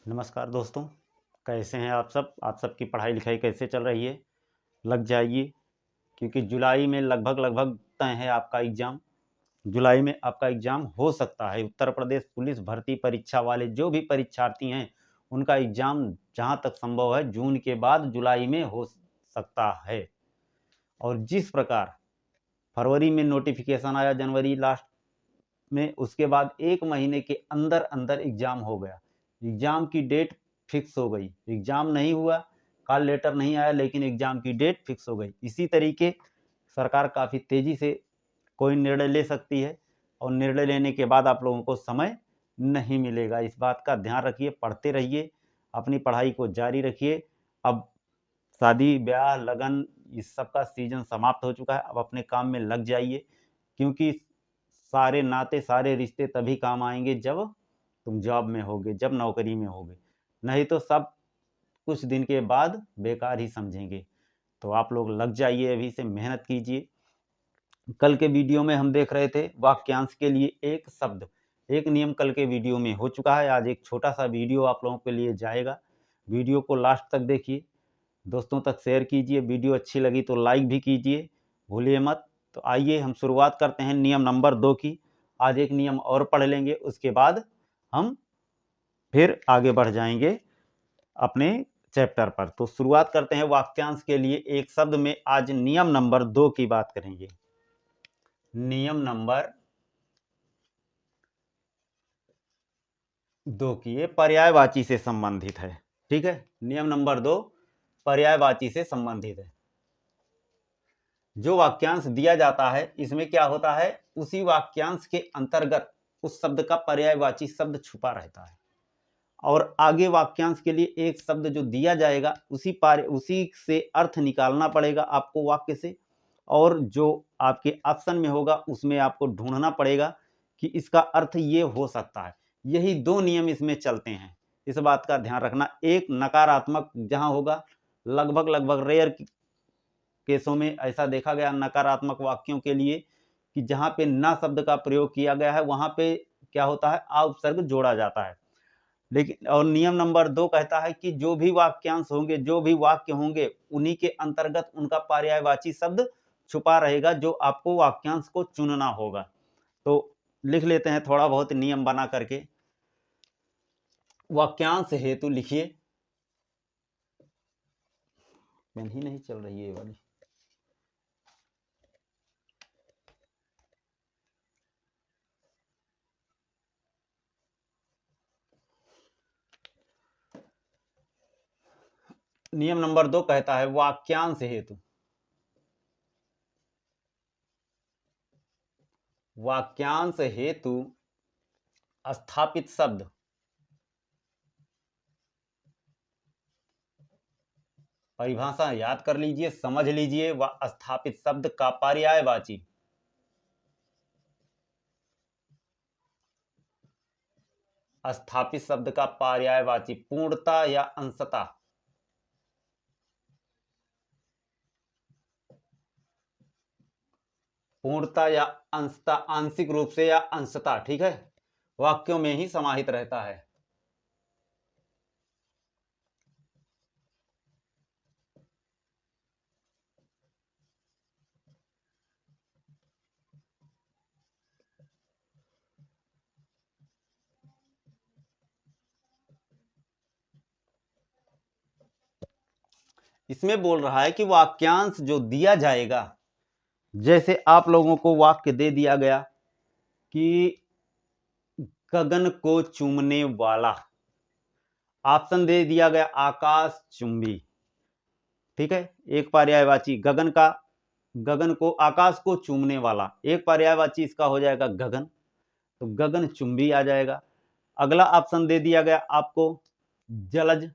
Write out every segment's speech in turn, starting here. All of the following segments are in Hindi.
नमस्कार दोस्तों, कैसे हैं आप सब? आप सबकी पढ़ाई लिखाई कैसे चल रही है? लग जाइए, क्योंकि जुलाई में लगभग तय है आपका एग्ज़ाम। जुलाई में आपका एग्ज़ाम हो सकता है। उत्तर प्रदेश पुलिस भर्ती परीक्षा वाले जो भी परीक्षार्थी हैं, उनका एग्ज़ाम जहाँ तक संभव है जून के बाद जुलाई में हो सकता है। और जिस प्रकार फरवरी में नोटिफिकेशन आया जनवरी लास्ट में, उसके बाद 1 महीने के अंदर अंदर एग्ज़ाम हो गया। एग्ज़ाम की डेट फिक्स हो गई। एग्ज़ाम नहीं हुआ, कॉल लेटर नहीं आया, लेकिन एग्ज़ाम की डेट फिक्स हो गई। इसी तरीके सरकार काफ़ी तेज़ी से कोई निर्णय ले सकती है, और निर्णय लेने के बाद आप लोगों को समय नहीं मिलेगा। इस बात का ध्यान रखिए, पढ़ते रहिए, अपनी पढ़ाई को जारी रखिए। अब शादी ब्याह लगन इस सब का सीज़न समाप्त हो चुका है। अब अपने काम में लग जाइए, क्योंकि सारे नाते सारे रिश्ते तभी काम आएंगे जब तुम जॉब में होगे, जब नौकरी में होगे। नहीं तो सब कुछ दिन के बाद बेकार ही समझेंगे। तो आप लोग लग जाइए, अभी से मेहनत कीजिए। कल के वीडियो में हम देख रहे थे वाक्यांश के लिए एक शब्द, एक नियम कल के वीडियो में हो चुका है। आज एक छोटा सा वीडियो आप लोगों के लिए जाएगा। वीडियो को लास्ट तक देखिए, दोस्तों तक शेयर कीजिए। वीडियो अच्छी लगी तो लाइक भी कीजिए, भूलिए मत। तो आइए हम शुरुआत करते हैं नियम नंबर 2 की। आज एक नियम और पढ़ लेंगे, उसके बाद हम फिर आगे बढ़ जाएंगे अपने चैप्टर पर। तो शुरुआत करते हैं वाक्यांश के लिए एक शब्द में। आज नियम नंबर 2 की बात करेंगे। नियम नंबर 2 की, ये पर्यायवाची से संबंधित है। ठीक है, नियम नंबर 2 पर्यायवाची से संबंधित है। जो वाक्यांश दिया जाता है, इसमें क्या होता है, उसी वाक्यांश के अंतर्गत उस शब्द का पर्यायवाची शब्द छुपा रहता है, और आगे वाक्यांश के लिए एक शब्द जो दिया जाएगा उसी से अर्थ निकालना पड़ेगा आपको वाक्य से, और जो आपके ऑप्शन में होगा उसमें आपको ढूंढना पड़ेगा कि इसका अर्थ ये हो सकता है। यही 2 नियम इसमें चलते हैं, इस बात का ध्यान रखना। एक नकारात्मक जहां होगा, लगभग रेयर केसों में ऐसा देखा गया नकारात्मक वाक्यों के लिए, कि जहां पे न शब्द का प्रयोग किया गया है वहां पे क्या होता है, आ उपसर्ग जोड़ा जाता है। लेकिन और नियम नंबर 2 कहता है कि जो भी वाक्यांश होंगे, जो भी वाक्य होंगे, उन्हीं के अंतर्गत उनका पर्यायवाची शब्द छुपा रहेगा, जो आपको वाक्यांश को चुनना होगा। तो लिख लेते हैं थोड़ा बहुत नियम बना करके। वाक्यांश हेतु लिखिए। पेन ही नहीं चल रही है ये वाली। नियम नंबर 2 कहता है वाक्यांश हेतु, वाक्यांश हेतु स्थापित शब्द परिभाषा याद कर लीजिए, समझ लीजिए। स्थापित शब्द का पर्यायवाची स्थापित शब्द का पर्यायवाची पूर्णता या अंशता, पूर्णता या अंशता, आंशिक रूप से या अंशता, ठीक है, वाक्यों में ही समाहित रहता है। इसमें बोल रहा है कि वाक्यांश जो दिया जाएगा, जैसे आप लोगों को वाक्य दे दिया गया कि गगन को चूमने वाला, ऑप्शन दे दिया गया आकाश चुंबी, ठीक है, एक पर्यायवाची गगन का, गगन को आकाश को चूमने वाला, एक पर्यायवाची इसका हो जाएगा गगन, तो गगन चुंबी आ जाएगा। अगला ऑप्शन दे दिया गया आपको जलज,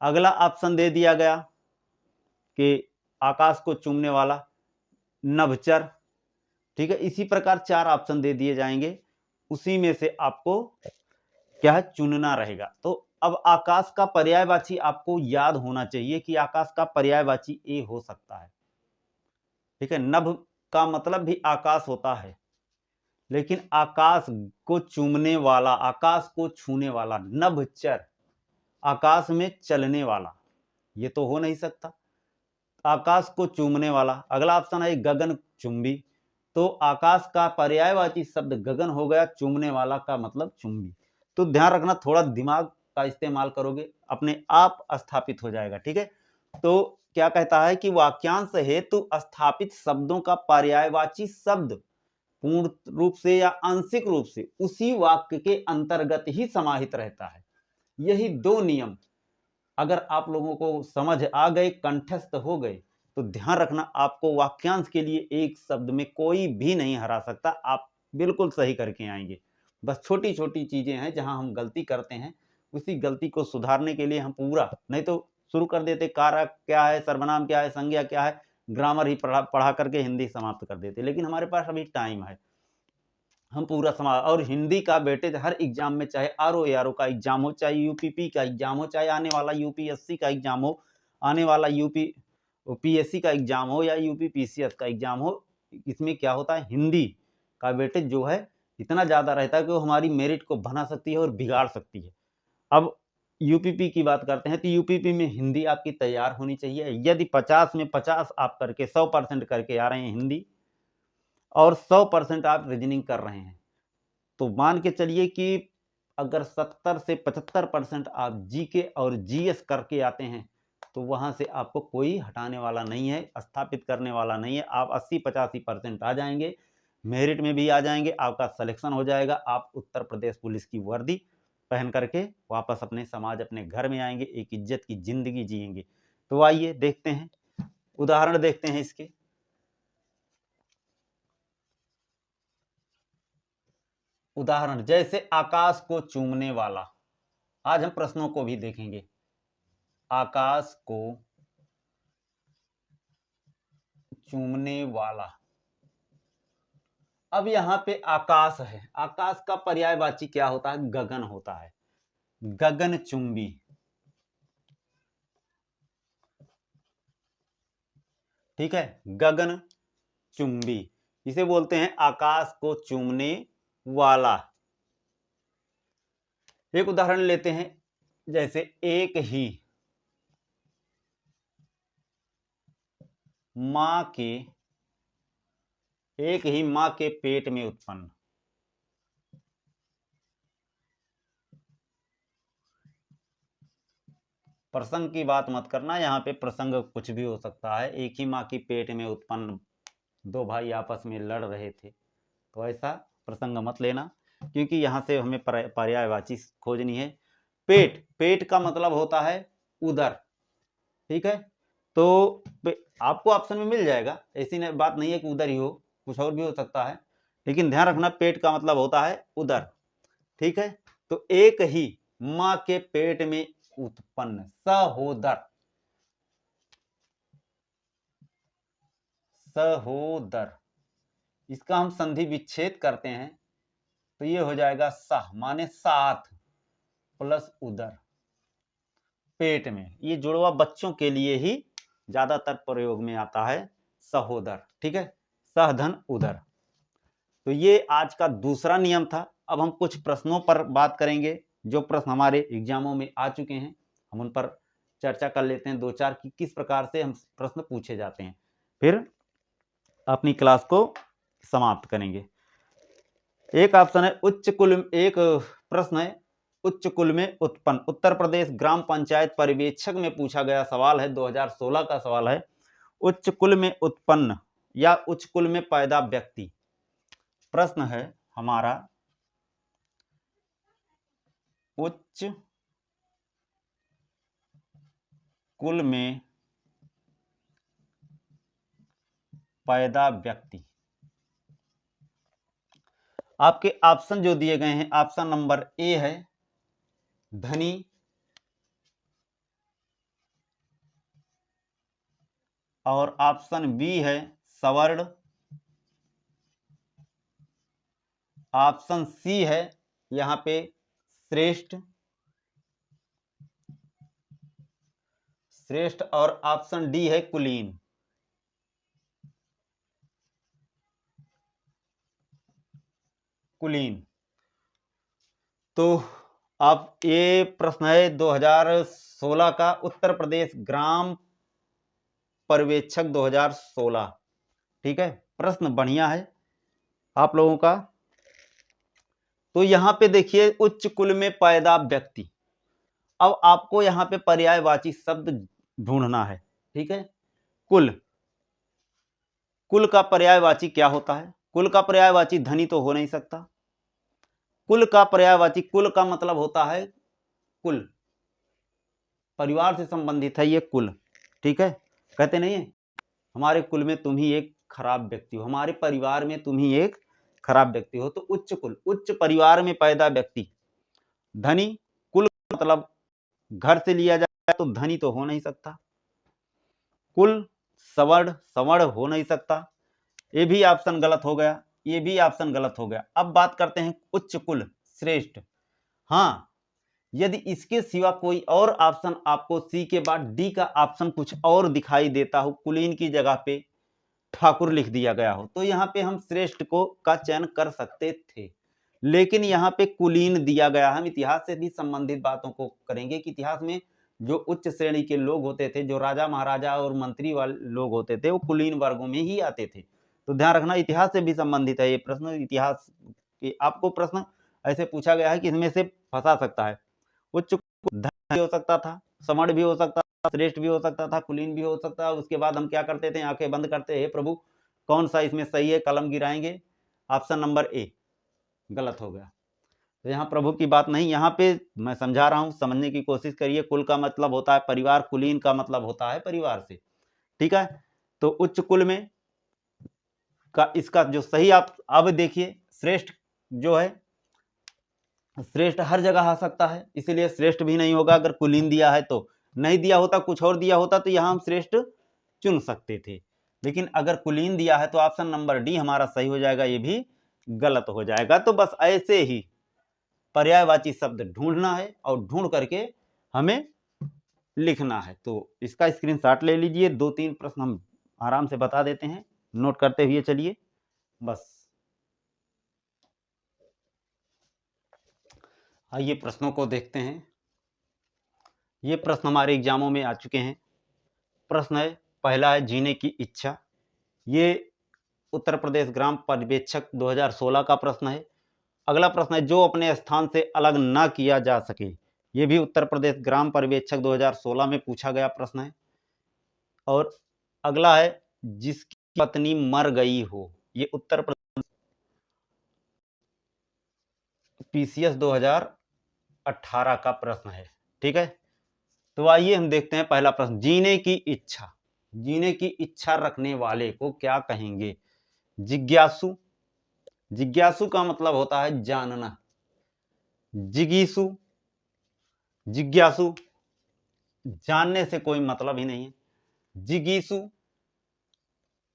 अगला ऑप्शन दे दिया गया कि आकाश को चूमने वाला नभचर, ठीक है। इसी प्रकार 4 ऑप्शन दे दिए जाएंगे, उसी में से आपको क्या है, चुनना रहेगा। तो अब आकाश का पर्यायवाची आपको याद होना चाहिए कि आकाश का पर्यायवाची ए हो सकता है, ठीक है। नभ का मतलब भी आकाश होता है, लेकिन आकाश को चूमने वाला, आकाश को छूने वाला, नभचर, आकाश में चलने वाला, ये तो हो नहीं सकता। आकाश को चूमने वाला, अगला ऑप्शन है गगन चुंबी, तो आकाश का पर्यायवाची शब्द गगन हो गया, चूमने वाला का मतलब चुंबी। तो ध्यान रखना, थोड़ा दिमाग का इस्तेमाल करोगे अपने आप स्थापित हो जाएगा, ठीक है। तो क्या कहता है कि वाक्यांश हेतु स्थापित शब्दों का पर्यायवाची शब्द पूर्ण रूप से या आंशिक रूप से उसी वाक्य के अंतर्गत ही समाहित रहता है। यही दो नियम अगर आप लोगों को समझ आ गए, कंठस्थ हो गए, तो ध्यान रखना, आपको वाक्यांश के लिए एक शब्द में कोई भी नहीं हरा सकता, आप बिल्कुल सही करके आएंगे। बस छोटी छोटी चीजें हैं जहां हम गलती करते हैं, उसी गलती को सुधारने के लिए हम पूरा, नहीं तो शुरू कर देते कारक क्या है, सर्वनाम क्या है, संज्ञा क्या है, ग्रामर ही पढ़ा करके हिंदी समाप्त कर देते। लेकिन हमारे पास अभी टाइम है, हम पूरा समाज, और हिंदी का बेटे हर एग्जाम में, चाहे आर ओ का एग्जाम हो, चाहे यूपीपी का एग्जाम हो, चाहे आने वाला यूपीएससी का एग्जाम हो, आने वाला पीएससी का एग्जाम हो, या यूपी पीसीएस का एग्जाम हो, इसमें क्या होता है, हिंदी का वेटेज जो है इतना ज्यादा रहता है कि वो हमारी मेरिट को बना सकती है और बिगाड़ सकती है। अब यूपीपी की बात करते हैं, तो यूपीपी में हिंदी आपकी तैयार होनी चाहिए। यदि 50 में 50 आप करके 100% करके आ रहे हैं हिंदी, और 100% आप रीजनिंग कर रहे हैं, तो मान के चलिए कि अगर 70 से 75% आप जीके और जीएस करके आते हैं, तो वहां से आपको कोई हटाने वाला नहीं है, स्थापित करने वाला नहीं है। आप 80-85% आ जाएंगे, मेरिट में भी आ जाएंगे, आपका सिलेक्शन हो जाएगा, आप उत्तर प्रदेश पुलिस की वर्दी पहन करके वापस अपने समाज, अपने घर में आएंगे, एक इज्जत की जिंदगी जिएंगे। तो आइए देखते हैं, उदाहरण देखते हैं इसके। उदाहरण जैसे आकाश को चूमने वाला, आज हम प्रश्नों को भी देखेंगे। आकाश को चूमने वाला, अब यहां पे आकाश है, आकाश का पर्यायवाची क्या होता है, गगन होता है, गगन चुंबी, ठीक है, गगन चुंबी, इसे बोलते हैं आकाश को चूमने वाला। एक उदाहरण लेते हैं, जैसे एक ही मां के पेट में उत्पन्न, प्रसंग की बात मत करना, यहाँ पे प्रसंग कुछ भी हो सकता है। एक ही माँ की पेट में उत्पन्न दो भाई आपस में लड़ रहे थे, तो ऐसा प्रसंग मत लेना, क्योंकि यहाँ से हमें पर्यायवाची खोजनी है। पेट, पेट का मतलब होता है उदर, ठीक है। तो आपको ऑप्शन में मिल जाएगा, ऐसी बात नहीं है कि उदर ही हो, कुछ और भी हो सकता है, लेकिन ध्यान रखना पेट का मतलब होता है उदर, ठीक है। तो एक ही माँ के पेट में उत्पन्न, सहोदर, सहोदर, इसका हम संधि विच्छेद करते हैं तो ये हो जाएगा सह, माने साथ, प्लस उदर, पेट में। ये जुड़वा बच्चों के लिए ही ज्यादातर प्रयोग में आता है, सहोदर, ठीक है, सहधन उदर। तो ये आज का दूसरा नियम था। अब हम कुछ प्रश्नों पर बात करेंगे, जो प्रश्न हमारे एग्जामों में आ चुके हैं, हम उन पर चर्चा कर लेते हैं, दो चार की किस प्रकार से हम प्रश्न पूछे जाते हैं, फिर अपनी क्लास को समाप्त करेंगे। एक ऑप्शन है उच्च कुल, एक प्रश्न है उच्च कुल में उत्पन्न, उत्तर प्रदेश ग्राम पंचायत पर्यवेक्षक में पूछा गया सवाल है, 2016 का सवाल है। उच्च कुल में उत्पन्न या उच्च कुल में पैदा व्यक्ति, प्रश्न है हमारा, उच्च कुल में पैदा व्यक्ति। आपके ऑप्शन जो दिए गए हैं, ऑप्शन नंबर ए है धनी, और ऑप्शन बी है सवर्ण, ऑप्शन सी है यहां पे श्रेष्ठ, और ऑप्शन डी है कुलीन। कुलीन। तो आप ये प्रश्न है 2016 का, उत्तर प्रदेश ग्राम पर्यवेक्षक 2016। ठीक है, प्रश्न बढ़िया है आप लोगों का। तो यहां पे देखिए, उच्च कुल में पैदा व्यक्ति। अब आपको यहां पे पर्यायवाची शब्द ढूंढना है। ठीक है, कुल, कुल का पर्यायवाची क्या होता है? कुल का पर्यायवाची धनी तो हो नहीं सकता। कुल का पर्यायवाची, कुल का मतलब होता है कुल, परिवार से संबंधित है ये कुल। ठीक है, कहते नहीं है हमारे कुल में तुम ही एक खराब व्यक्ति हो, हमारे परिवार में तुम ही एक खराब व्यक्ति हो। तो उच्च कुल, उच्च परिवार में पैदा व्यक्ति। धनी, कुल मतलब घर से लिया जाए तो धनी तो हो नहीं सकता। कुल सवर्ण, सवर्ण हो नहीं सकता। ये भी ऑप्शन गलत हो गया, ये भी ऑप्शन गलत हो गया। अब बात करते हैं उच्च कुल श्रेष्ठ। हाँ, यदि इसके सिवा कोई और ऑप्शन आपको सी के बाद डी का ऑप्शन कुछ और दिखाई देता हो, कुलीन की जगह पे ठाकुर लिख दिया गया हो, तो यहाँ पे हम श्रेष्ठ को का चयन कर सकते थे, लेकिन यहाँ पे कुलीन दिया गया। हम इतिहास से भी संबंधित बातों को करेंगे कि इतिहास में जो उच्च श्रेणी के लोग होते थे, जो राजा महाराजा और मंत्री वाले लोग होते थे, वो कुलीन वर्गों में ही आते थे। तो ध्यान रखना, इतिहास से भी संबंधित है ये प्रश्न। इतिहास के आपको प्रश्न ऐसे पूछा गया है कि इसमें से फंसा सकता है। उच्च धन भी हो सकता था, समण भी हो सकता था, श्रेष्ठ भी हो सकता था, कुलीन भी हो सकता था। उसके बाद हम क्या करते थे, आंखें बंद करते, हे प्रभु कौन सा इसमें सही है, कलम गिराएंगे। ऑप्शन नंबर ए गलत हो गया। तो यहाँ प्रभु की बात नहीं, यहाँ पे मैं समझा रहा हूँ, समझने की कोशिश करिए। कुल का मतलब होता है परिवार, कुलीन का मतलब होता है परिवार से। ठीक है, तो उच्च कुल में का इसका जो सही, आप अब देखिए, श्रेष्ठ जो है, श्रेष्ठ हर जगह आ सकता है, इसीलिए श्रेष्ठ भी नहीं होगा। अगर कुलीन दिया है तो, नहीं दिया होता, कुछ और दिया होता तो यहाँ हम श्रेष्ठ चुन सकते थे। लेकिन अगर कुलीन दिया है तो ऑप्शन नंबर डी हमारा सही हो जाएगा, ये भी गलत हो जाएगा। तो बस ऐसे ही पर्यायवाची शब्द ढूंढना है और ढूंढ करके हमें लिखना है। तो इसका स्क्रीनशॉट ले लीजिए। 2-3 प्रश्न हम आराम से बता देते हैं, नोट करते हुए चलिए। बस आइए प्रश्नों को देखते हैं। ये प्रश्न हमारे एग्जामों में आ चुके हैं। प्रश्न है, पहला है जीने की इच्छा। ये उत्तर प्रदेश ग्राम पर्यवेक्षक 2016 का प्रश्न है। अगला प्रश्न है, जो अपने स्थान से अलग ना किया जा सके। ये भी उत्तर प्रदेश ग्राम पर्यवेक्षक 2016 में पूछा गया प्रश्न है। और अगला है, जिसकी पत्नी मर गई हो। ये उत्तर प्रदेश पीसीएस 2018 का प्रश्न है। ठीक है, तो आइए हम देखते हैं पहला प्रश्न, जीने की इच्छा। जीने की इच्छा रखने वाले को क्या कहेंगे? जिज्ञासु। जिज्ञासु का मतलब होता है जानना। जिगीसु, जिज्ञासु जानने से कोई मतलब ही नहीं है। जिगीसु,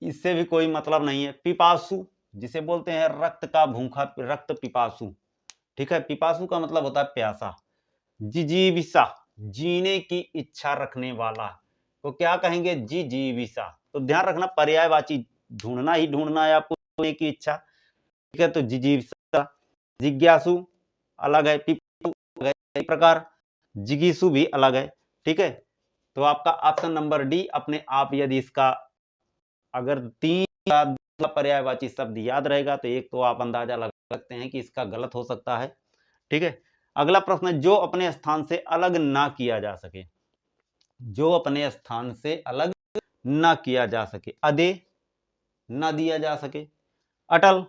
इससे भी कोई मतलब नहीं है। पिपासु, जिसे बोलते हैं रक्त का भूखा, रक्त पिपासु। ठीक है, पिपासु का मतलब होता है प्यासा। जिजीविसा, जीने की इच्छा रखने वाला तो क्या कहेंगे? जिजीविसा। तो ध्यान रखना, पर्यायवाची ढूंढना ही ढूंढना है आपको, जीने की इच्छा। ठीक है, तो जिजीविसा। जिज्ञासु अलग है, पिपासु अलग है, इस प्रकार जिगीसु भी अलग है। ठीक है, तो आपका ऑप्शन नंबर डी अपने आप, यदि इसका अगर 3 पर्यायवाची शब्द याद रहेगा तो एक तो आप अंदाजा लगा सकते हैं कि इसका गलत हो सकता है। ठीक है, अगला प्रश्न है, जो अपने स्थान से अलग ना किया जा सके। जो अपने स्थान से अलग ना किया जा सके। अदे, ना दिया जा सके। अटल,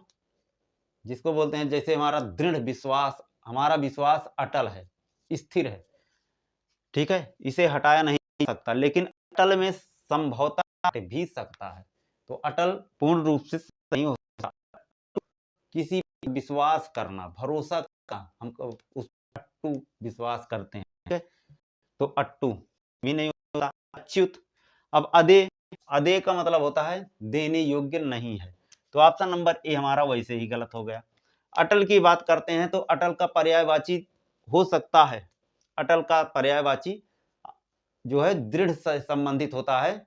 जिसको बोलते हैं जैसे हमारा दृढ़ विश्वास, हमारा विश्वास अटल है, स्थिर है। ठीक है, इसे हटाया नहीं सकता, लेकिन अटल में संभवतः हट भी सकता है। तो अटल पूर्ण रूप से नहीं हो सकता। किसी पर विश्वास करना, भरोसा करना, हम उस अट्टू विश्वास करते हैं। ठीक है, तो अट्टू भी नहीं होता। अच्युत। अब अदे, अदे का मतलब होता है देने योग्य नहीं है। तो ऑप्शन नंबर ए हमारा वैसे ही गलत हो गया। अटल की बात करते हैं तो अटल का पर्यायवाची हो सकता है, अटल का पर्यायवाची जो है दृढ़ से संबंधित होता है।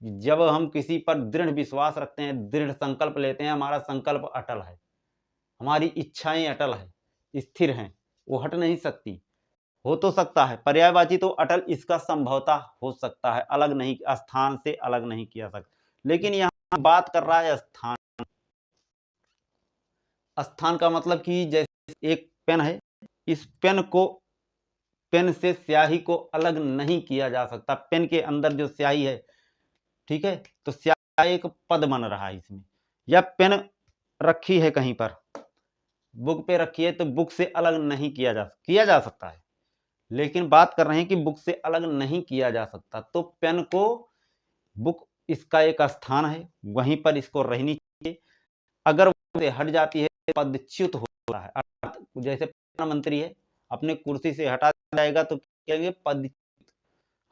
जब हम किसी पर दृढ़ विश्वास रखते हैं, दृढ़ संकल्प लेते हैं, हमारा संकल्प अटल है, हमारी इच्छाएं अटल है, स्थिर हैं, वो हट नहीं सकती। हो तो सकता है पर्यायवाची तो अटल, इसका संभवतः हो सकता है, अलग नहीं, स्थान से अलग नहीं किया सकता। लेकिन यहाँ बात कर रहा है स्थान। स्थान का मतलब कि जैसे एक पेन है, इस पेन से स्याही को अलग नहीं किया जा सकता। पेन के अंदर जो स्याही है, ठीक है, तो स्याही एक पद बन रहा है इसमें। या पेन रखी है कहीं पर, बुक पे रखी है, तो बुक से अलग नहीं किया जा सकता है, लेकिन बात कर रहे हैं कि बुक से अलग नहीं किया जा सकता। तो पेन को, बुक इसका एक स्थान है, वहीं पर इसको रहनी चाहिए। अगर वो हट जाती है, पदच्युत होता है। अर्थात जैसे प्रधानमंत्री है, अपने कुर्सी से हटा जाएगा तो कहेंगे पद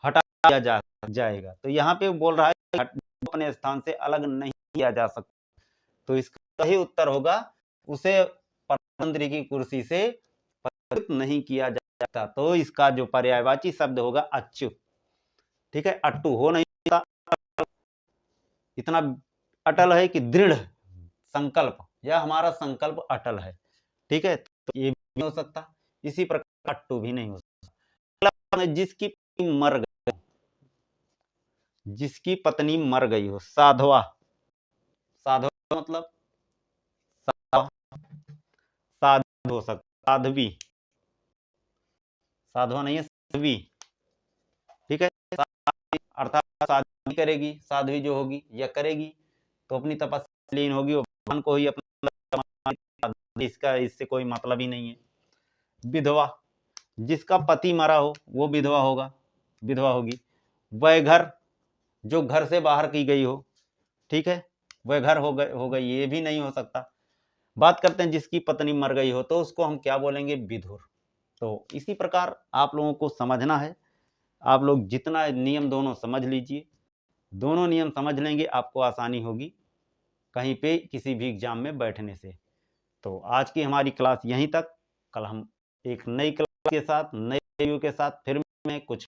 हटा दिया जाएगा। तो यहाँ पे बोल रहा है अपने स्थान से अलग नहीं किया जा सकता। तो इसका सही उत्तर होगा, उसे प्रधानमंत्री की कुर्सी से पदच्युत नहीं किया जा सकता। तो इसका जो पर्यायवाची शब्द होगा अच्युत। ठीक है, अट्टू हो नहीं सकता, इतना अटल है कि दृढ़ संकल्प, यह हमारा संकल्प अटल है। ठीक है, तो ये भी नहीं हो सकता। इसी प्रकार अट्टू भी नहीं हो सकता। जिसकी मर गई, जिसकी पत्नी मर गई हो, साधवा। साधवा मतलब साधु हो सकता, साध्वी, साधवा नहीं है, साध्वी। ठीक है, अर्थात साध्वी करेगी, साध्वी जो होगी या करेगी तो अपनी तपस्या लीन होगी, वो भगवान को ही अपना, इसका इससे कोई मतलब ही नहीं है। विधवा, जिसका पति मरा हो वो विधवा होगा, विधवा होगी। वह घर, जो घर से बाहर की गई हो, ठीक है, वह घर हो गई, ये भी नहीं हो सकता। बात करते हैं जिसकी पत्नी मर गई हो, तो उसको हम क्या बोलेंगे, विधुर। तो इसी प्रकार आप लोगों को समझना है। आप लोग जितना नियम दोनों समझ लीजिए, दोनों नियम समझ लेंगे, आपको आसानी होगी कहीं पे किसी भी एग्जाम में बैठने से। तो आज की हमारी क्लास यहीं तक। कल हम एक नई क्लास के साथ, नए वीडियो के साथ फिर मैं कुछ